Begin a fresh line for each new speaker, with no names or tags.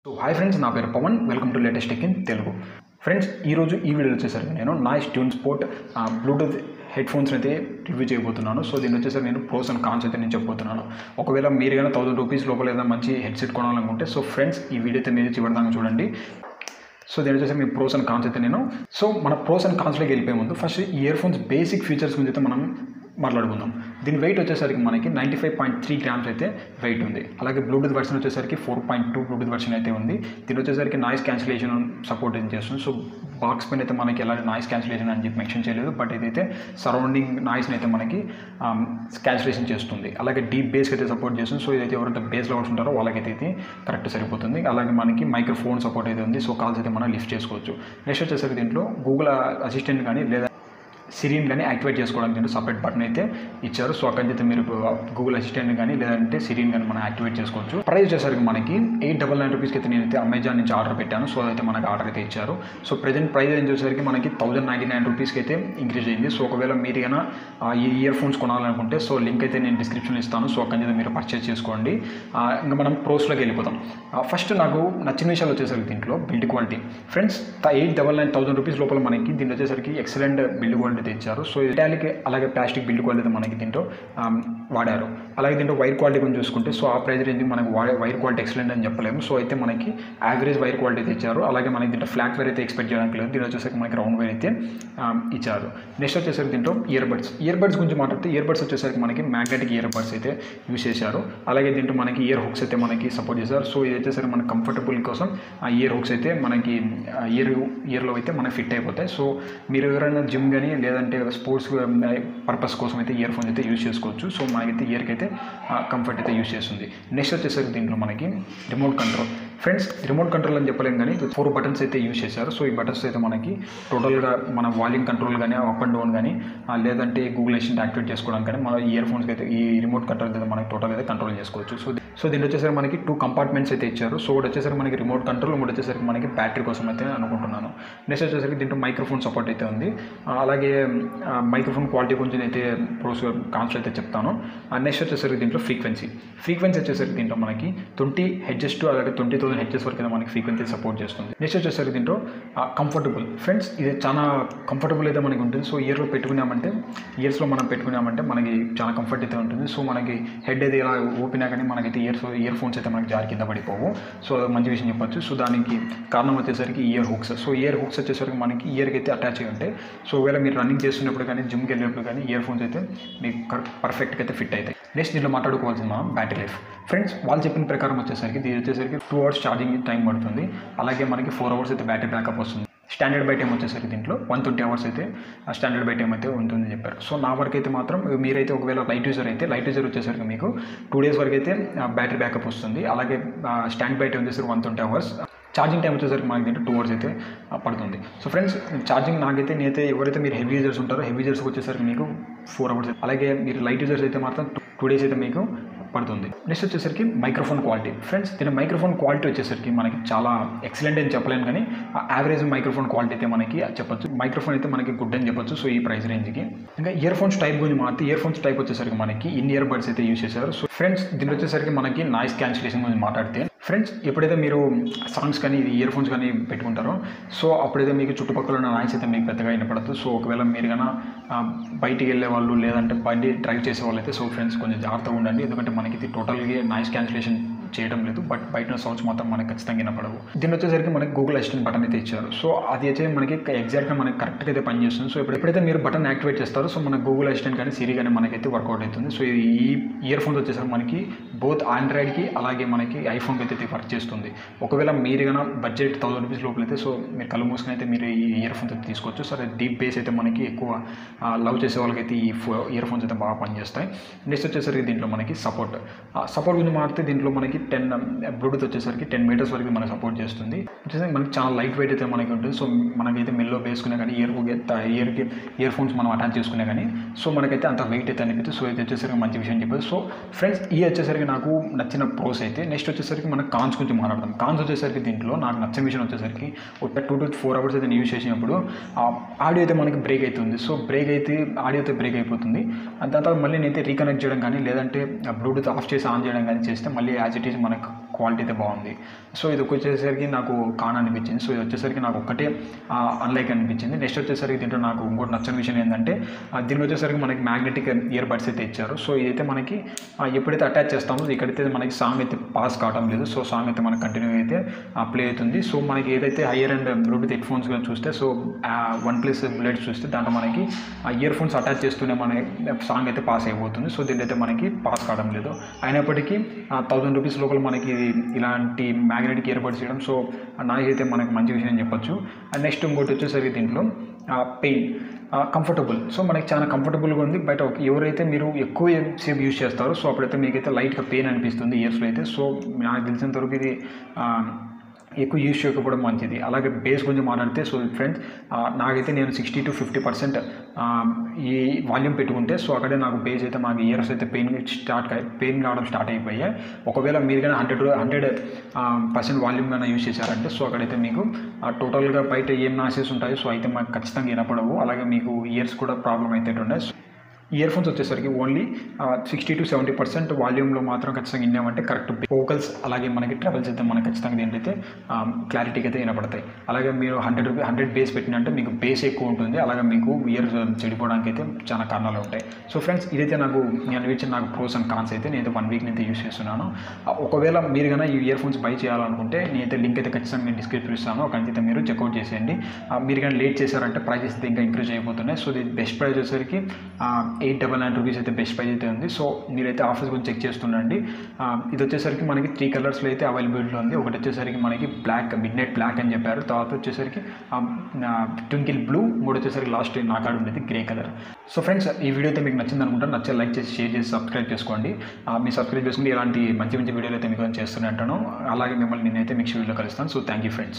So hi friends, నా పేరు Pavan. Welcome to latest tech in Telugu. Friends, ఈరోజు ఈ వీడియో వచ్చేసరికి నేను noise tune sport Bluetooth headphones అయితే రివ్యూ చేయబోతున్నాను. సో దీని వచ్చేసరికి నేను ప్రోస్ అండ్ కాన్స్ అయితే నేను చెప్పబోతున్నాను. ఒకవేళ మీరు కానీ ₹1000 లోపల ఏదైనా మంచి హెడ్సెట్ కొనాలనుకుంటే సో ఫ్రెండ్స్ ఈ వీడియో అయితే మీరు చివరిదాకా చూడండి. సో దీని వచ్చేసి మీ ప్రోస్ అండ్ కాన్స్ అయితే మన ప్రోస్ అండ్ కాన్స్లోకి వెళ్ళిపోయే ముందు ఫస్ట్ ఈ ఇయర్ ఫోన్స్ బేసిక్ ఫీచర్స్ గురించి అయితే మనం మాట్లాడుకుందాం. దీని వెయిట్ వచ్చేసరికి మనకి 95.3 గ్రామ్స్ అయితే వెయిట్ ఉంది. అలాగే బ్లూటూత్ వర్షన్ వచ్చేసరికి 4.2 బ్లూటూత్ వర్షన్ అయితే ఉంది. దీని వచ్చేసరికి నాయిస్ క్యాన్సిలేషన్ సపోర్ట్ అయితే చేస్తుంది. సో బాక్స్ పైన అయితే మనకి ఎలాంటి నాయిస్ క్యాన్సిలేషన్ అని చెప్పి మెన్షన్ చేయలేదు, బట్ ఇదైతే సరౌండింగ్ నాయిస్ని అయితే మనకి క్యాన్సిలేషన్ చేస్తుంది. అలాగే డీప్ బేస్కి అయితే సపోర్ట్ చేస్తుంది. సో ఇదైతే ఎవరైతే బేస్ లవర్స్ ఉంటారో వాళ్ళకైతే ఇది కరెక్ట్ సరిపోతుంది. అలాగే మనకి మైక్రోఫోన్ సపోర్ట్ అయితే ఉంది. సో కాల్స్ అయితే మనం లిఫ్ట్ చేసుకోవచ్చు. నెక్స్ట్ వచ్చేసరికి దీంట్లో గూగుల్ అసిస్టెంట్ కానీ లేదా సిరీని కానీ యాక్టివేట్ చేసుకోవడానికి దీంట్లో సపరేట్ బటన్ అయితే ఇచ్చారు. సో అక్కడి నుంచి మీరు గూగుల్ అసిస్టెంట్ కానీ లేదంటే సిరీని కానీ మనం యాక్టివేట్ చేసుకోవచ్చు. ప్రైస్ వచ్చేసరికి మనకి ₹899 అయితే నేనైతే అమెజాన్ నుంచి ఆర్డర్ పెట్టాను. సో అదైతే మనకి ఆర్డర్ అయితే ఇచ్చారు. సో ప్రజెంట్ ప్రైస్ వచ్చేసరికి మనకి ₹1099 అయితే ఇంక్రీజ్ అయింది. సో ఒకవేళ మీరు కన్నా ఈ ఇయర్ ఫోన్స్ కొనాలనుకుంటే సో లింక్ అయితే నేను డిస్క్రిప్షన్లో ఇస్తాను. సో అక్కడి నుంచి మీరు పర్చేస్ చేసుకోండి. ఇంకా మనం ప్రోస్లోకి వెళ్ళిపోతాం. ఫస్ట్ నాకు నచ్చిన విషయాలు వచ్చేసరికి దీంట్లో బిల్డ్ క్వాలిటీ. ఫ్రెండ్స్, ₹899 లోపల మనకి దీంట్లో వచ్చేసరికి ఎక్సలెంట్ బిల్డ్ క్వాలిటీ ఇచ్చారు. సో ఇటాలిక్ అలాగే ప్లాస్టిక్ బిల్డ్ క్వాలిటీ మనకి దీంట్లో వాడారు. అలాగే దీంట్లో వైర్ క్వాలిటీ కొంచెం చూసుకుంటే సో ఆ ప్రైస్ రేంజ్ మనకి వైర్ క్వాలిటీ ఎక్సలెంట్ అని చెప్పలేము. సో అయితే మనకి యావరేజ్ వైర్ క్వాలిటీ అయితే ఇచ్చారు. అలాగే మనకి దీంట్లో ఫ్లాట్ వైర్ అయితే ఎక్స్పెక్ట్ చేయడానికి లేదు. దీంట్లో వచ్చేసరికి మనకి రౌండ్ వైర్ అయితే ఇచ్చారు. నెక్స్ట్ వచ్చేసరికి దీంట్లో ఇయర్ బడ్స్ గురించి మాట్లాడితే ఇయర్ బడ్స్ వచ్చేసరికి మనకి మ్యాగ్నెటిక్ ఇయర్ బడ్స్ అయితే యూజ్ చేశారు. అలాగే దీంట్లో మనకి ఇయర్ హుక్స్ అయితే మనకి సపోర్ట్ చేశారు. సో ఇది వచ్చేసరికి మనకి కంఫర్టబుల్ కోసం ఆ ఇయర్ హుక్స్ అయితే మనకి ఇయర్లో అయితే మనకి ఫిట్ అయిపోతాయి. సో మీరు ఎవరైనా జిమ్ కానీ లేదంటే స్పోర్ట్స్ పర్పస్ కోసం అయితే ఇయర్ ఫోన్స్ అయితే యూజ్ చేసుకోవచ్చు. సో మనకైతే ఇయర్కి అయితే కంఫర్ట్ అయితే యూజ్ చేస్తుంది. నెక్స్ట్ వచ్చేసరికి దీంట్లో మనకి remote control. Friends, remote control అని చెప్పలేం కానీ 4 బటన్స్ అయితే యూజ్ చేశారు. సో ఈ బటన్స్ అయితే మనకి టోటల్గా మన వాల్యూమ్ కంట్రోల్ కానీ అప్ అండ్ డౌన్ కానీ లేదంటే గూగుల్ అసిస్టెంట్ యాక్టివేట్ చేసుకోవడానికి కానీ మన ఇయర్ ఫోన్స్కి అయితే ఈ రిమోట్ కంట్రోల్ అయితే మనకి టోటల్ అయితే కంట్రోల్ చేసుకోవచ్చు. సో దీంట్లో వచ్చేసరికి మనకి 2 కంపార్ట్మెంట్స్ అయితే ఇచ్చారు. సో ఒకటి వచ్చేసరికి మనకి రిమోట్ కంట్రోల్, ఒకటి వచ్చేసరికి మనకి బ్యాటరీ కోసం అయితే అనుకుంటున్నాను. నెక్స్ట్ వచ్చేసరికి దీంట్లో మైక్రోఫోన్ సపోర్ట్ అయితే ఉంది. అలాగే మైక్రోఫోన్ క్వాలిటీ కొంచెం అయితే ప్రోస్ కాన్స్ అయితే చెప్తాను. నెక్స్ట్ వచ్చేసరికి దీంట్లో ఫ్రీక్వెన్సీ వచ్చేసరికి దీంట్లో మనకి 20 హెడ్జెస్ టు అలాగే 20,000 హెడ్జెస్ వరకు అయితే మనకి ఫ్రీక్వెన్సీ సపోర్ట్ చేస్తుంది. నెక్స్ట్ వచ్చేసరికి దీంట్లో కంఫర్టబుల్. ఫ్రెండ్స్, ఇది చాలా కంఫర్టబుల్ అయితే మనకి ఉంటుంది. సో ఇయర్స్లో మనం పెట్టుకున్నామంటే మనకి చాలా కంఫర్ట్ అయితే ఉంటుంది. సో మనకి హెడ్ అయితే ఇలా ఊపినా కానీ మనకైతే ఇయర్ ఫోన్స్ అయితే మనకి జారి కింద పడిపోవు. సో మంచి విషయం చెప్పొచ్చు. సో దానికి కారణం వచ్చేసరికి year hooks. So year hooks వచ్చేసరికి మనకి ఇయర్కి అయితే అటాచ్ అయ్యి ఉంటాయి. సో ఒకవేళ మీరు రన్నింగ్ చేస్తున్నప్పుడు కానీ జిమ్కి వెళ్ళినప్పుడు కానీ ఇయర్ ఫోన్స్ అయితే మీకు పర్ఫెక్ట్గా అయితే ఫిట్ అవుతాయి. నెక్స్ట్ దీంట్లో మాట్లాడుకోవాల్సిన మనం బ్యాటరీ లైఫ్. ఫ్రెండ్స్, వాళ్ళు చెప్పిన ప్రకారం వచ్చేసరికి 2 అవర్స్ ఛార్జింగ్ టైం పడుతుంది. అలాగే మనకి 4 అవర్స్ అయితే బ్యాటరీ బ్యాకప్ వస్తుంది. స్టాండర్డ్ బై టైం వచ్చేసరికి దీంట్లో 120 అవర్స్ అయితే స్టాండర్డ్ బై టైం అయితే ఉంటుందని చెప్పారు. సో నా వరకు అయితే మాత్రం మీరైతే ఒకవేళ లైట్ యూజర్ వచ్చేసరికి మీకు 2 డేస్ వరకు అయితే బ్యాటరీ బ్యాకప్ వస్తుంది. అలాగే స్టాండ్ బై టైం వచ్చేసరికి 120 అవర్స్. ఛార్జింగ్ టైం వచ్చేసరికి మనకి దీంట్లో 2 అవర్స్ అయితే పడుతుంది. సో ఫ్రెండ్స్, ఛార్జింగ్ నేనైతే ఎవరైతే మీరు హెవీ యూజర్స్ ఉంటారో హెవీ యూజర్స్కి వచ్చేసరికి మీకు 4 అవర్స్. అలాగే మీరు లైట్ యూజర్స్ అయితే మాత్రం 2 డేస్ అయితే మీకు పడుతుంది. నెక్స్ట్ వచ్చేసరికి మైక్రోఫోన్ క్వాలిటీ. ఫ్రెండ్స్, దీని మైక్రోఫోన్ క్వాలిటీ వచ్చేసరికి మనకి చాలా ఎక్సలెంట్ అని చెప్పలేను కానీ యావరేజ్ మైక్రోఫోన్ క్వాలిటీ అయితే మనకి చెప్పొచ్చు. మైక్రోఫోన్ అయితే మనకి గుడ్ అని చెప్పొచ్చు. సో ఈ ప్రైస్ రేంజ్కి. ఇంకా ఇయర్ ఫోన్స్ టైప్ గురించి మాత్రం ఇయర్ ఫోన్స్ టైప్ వచ్చేసరికి మనకి ఇయర్ బడ్స్ అయితే యూజ్ చేశారు. సో ఫ్రెండ్స్, దీని వచ్చేసరికి మనకి నాయిస్ క్యాన్సిలేషన్ గురించి మాట్లాడితే ఫ్రెండ్స్, ఎప్పుడైతే మీరు సాంగ్స్ కానీ ఇయర్ ఫోన్స్ కానీ పెట్టుకుంటారో సో అప్పుడైతే మీకు చుట్టుపక్కల ఉన్న నాయిస్ అయితే మీకు పెద్దగా వినపడదు. సో ఒకవేళ మీరు కన్నా బయటికి వెళ్ళే వాళ్ళు లేదంటే బండి డ్రైవ్ చేసే వాళ్ళు అయితే సో ఫ్రెండ్స్ కొంచెం జాగ్రత్తగా ఉండండి. ఎందుకంటే మనకి ఇది టోటల్గా నాయిస్ క్యాన్సిలేషన్ చేయడం లేదు, బట్ బయట సౌండ్స్ మాత్రం మనకి ఖచ్చితంగా వినపడవు. దీని వచ్చేసరికి మనకి గూగుల్ అసిస్టెంట్ బటన్ అయితే ఇచ్చారు. సో అది అయితే మనకి ఎగ్జాక్ట్గా మనకి కరెక్ట్గా అయితే పనిచేస్తుంది. సో ఎప్పుడైతే మీరు బటన్ యాక్టివేట్ చేస్తారో సో మన గూగుల్ అసిస్టెంట్ కానీ సిరి కానీ మనకైతే వర్కౌట్ అవుతుంది. సో ఈ ఇయర్ ఫోన్స్ వచ్చేసరికి మనకి బోత్ ఆండ్రాయిడ్కి అలాగే మనకి ఐఫోన్కి అయితే వర్క్ చేస్తుంది. ఒకవేళ మీరు కన్నా బడ్జెట్ ₹1000 లోపల అయితే సో మీరు కళ్ళు మూసుకుని అయితే మీరు ఈ ఇయర్ ఫోన్స్ అయితే తీసుకోవచ్చు. సరే, డీప్ బేస్ అయితే మనకి ఎక్కువ లవ్ చేసే వాళ్ళకైతే ఈ ఇయర్ ఫోన్స్ అయితే బాగా పనిచేస్తాయి. నెక్స్ట్ వచ్చేసరికి దీంట్లో మనకి సపోర్ట్ గురించి మాట్లాడితే దీంట్లో మనకి బ్లూటూత్ వచ్చేసరికి 10 మీటర్స్ వరకు మనకి సపోర్ట్ చేస్తుంది. వచ్చేసరికి మనకి చాలా లైట్ వెయిట్ అయితే మనకి ఉంటుంది. సో మనకైతే మెల్లో వేసుకునే కానీ ఇయర్ ఫోన్స్ మనం అటాచ్ చేసుకునే కానీ సో మనకైతే అంత వెయిట్ అయితే అనిపిస్తుంది. సో ఇది వచ్చేసరికి మంచి విషయం చెప్పేది. సో ఫ్రెండ్స్, ఈ వచ్చేసరికి నాకు నచ్చిన ప్రోస్ అయితే. నెక్స్ట్ వచ్చేసరికి మనకి కాన్స్ గురించి మాట్లాడదాం. కాన్స్ వచ్చేసరికి దీంట్లో నాకు నచ్చిన విషయం వచ్చేసరికి ఒక 2 to 4 అవర్స్ అయితే యూజ్ చేసినప్పుడు ఆడియో అయితే మనకి బ్రేక్ అవుతుంది. సో ఆడియో అయితే బ్రేక్ అయిపోతుంది. దాని తర్వాత మళ్ళీ నేనైతే రీకనెక్ట్ చేయడం కానీ లేదంటే బ్లూటూత్ ఆఫ్ చేసి ఆన్ చేయడం కానీ చేస్తే మళ్ళీ యాజ్ ఇట్ ఈజ్ మనకు క్వాలిటీ అయితే బాగుంది. సో ఇది వచ్చేసరికి నాకు కాన్ అనిపించింది. సో ఇది వచ్చేసరికి నాకు ఒక్కటే అన్లైక్ అనిపించింది. నెక్స్ట్ వచ్చేసరికి దీంట్లో నాకు ఇంకోటి నచ్చని విషయం ఏంటంటే దీనికి వచ్చేసరికి మనకి మ్యాగ్నెటిక్ ఇయర్ బడ్స్ అయితే ఇచ్చారు. సో ఇదైతే మనకి ఎప్పుడైతే అటాచ్ చేస్తామో ఇక్కడైతే మనకి సాంగ్ అయితే పాస్ కావడం లేదు. సో సాంగ్ అయితే మనకి కంటిన్యూ అయితే ప్లే అవుతుంది. సో మనకి ఏదైతే hire and Bluetooth head phones చూస్తే సో OnePlus బుల్లెట్స్ చూస్తే దాంట్లో మనకి ఇయర్ ఫోన్స్ అటాచ్ చేస్తూనే మన సాంగ్ అయితే పాస్ అయిపోతుంది. సో దీంట్లో అయితే మనకి పాస్ కావడం లేదు. అయినప్పటికీ 1000 రూపీస్ లోపల మనకి ఇలాంటి మ్యాగ్నెటిక్ ఇయర్ బడ్స్ చేయడం సో నాకైతే మనకి మంచి విషయం చెప్పొచ్చు. అండ్ నెక్స్ట్ ఇంకోటి వచ్చేసరికి దీంట్లో పెయిన్ కంఫర్టబుల్. సో మనకి చాలా కంఫర్టబుల్గా ఉంది. బట్ ఎవరైతే మీరు ఎక్కువ సేపు యూజ్ చేస్తారో సో అప్పుడైతే మీకైతే లైట్గా పెయిన్ అనిపిస్తుంది ఇయర్స్లో అయితే. సో నాకు తెలిసినంతవరకు ఇది ఎక్కువ యూజ్ చేయకపోవడం మంచిది. అలాగే బేస్ గురించి మాట్లాడితే సో ఫ్రెండ్స్ నాకైతే నేను 60 to 50% ఈ వాల్యూమ్ పెట్టుకుంటే సో అక్కడే నాకు బేస్ అయితే మాకు ఇయర్స్ అయితే పెయిన్ కావడం స్టార్ట్ అయిపోయాయి. ఒకవేళ మీరు కానీ 100% వాల్యూమ్ కానీ యూజ్ చేశారంటే సో అక్కడైతే మీకు టోటల్గా బయట ఏం నాయిసెస్ ఉంటాయో సో అయితే మాకు ఖచ్చితంగా వినపడవు. అలాగే మీకు ఇయర్స్ కూడా ప్రాబ్లం అయితే ఉన్నాయి. ఇయర్ ఫోన్స్ వచ్చేసరికి ఓన్లీ 60 to 70% వాల్యూమ్లో మాత్రం ఖచ్చితంగా విన్నామంటే కరెక్ట్ వోకల్స్ అలాగే మనకి ట్రబుల్స్ అయితే మనకి ఖచ్చితంగా ఏంటైతే క్లారిటీకి అయితే వినపడతాయి. అలాగే మీరు 100 బేస్ పెట్టినంటే మీకు బేస్ ఎక్కువ ఉంటుంది. అలాగే మీకు ఇయర్స్ చెడిపోవడానికి అయితే చాలా కారణాలు ఉంటాయి. సో ఫ్రెండ్స్ ఇదైతే నాకు అనిపించిన నాకు ప్రోస్ అండ్ కాన్స్ అయితే నేనైతే 1 వీక్ అయితే యూస్ చేస్తున్నాను. ఒకవేళ మీరు కన్నా ఈ ఇయర్ ఫోన్స్ బై చేయాలనుకుంటే నేనైతే లింక్ అయితే ఖచ్చితంగా నేను డిస్క్రిప్షన్ ఇస్తాను. అక్కడైతే మీరు చెక్అవుట్ చేసేయండి. మీరు కానీ లేట్ చేశారంటే ప్రైజెస్ అయితే ఇంకా ఇంక్రీజ్ అయిపోతున్నాయి. సో ఇది బెస్ట్ ప్రైస్ వచ్చేసరికి 899 రూపీస్ అయితే బెస్ట్ ప్రైస్ అయితే ఉంది. సో మీరైతే ఆఫర్స్ గురించి చెక్ చేస్తుండండి. ఇది వచ్చేసరికి మనకి 3 కలర్స్లో అయితే అవైలబిలిటీ ఉంది. ఒకటి వచ్చేసరికి మనకి బ్లాక్ మిడ్నైట్ బ్లాక్ అని చెప్పారు. తర్వాత వచ్చేసరికి ట్వింకిల్ బ్లూ, మూడు వచ్చేసరికి లాస్ట్ నా కార్డు ఉండేది గ్రే కలర్. సో ఫ్రెండ్స్ ఈ వీడియో అయితే మీకు నచ్చింది అనుకుంటాను. నచ్చే లైక్ చేసి షేర్ చేసి సబ్స్క్రైబ్ చేసుకోండి. మీరు సబ్స్క్రైబ్ చేసుకుంటే ఇలాంటి మంచి మంచి వీడియోలు అయితే మీకు చేస్తూనే ఉంటాను. అలాగే మిమ్మల్ని నేనైతే నెక్స్ట్ వీడియోలో కలుస్తాను. So thank you friends.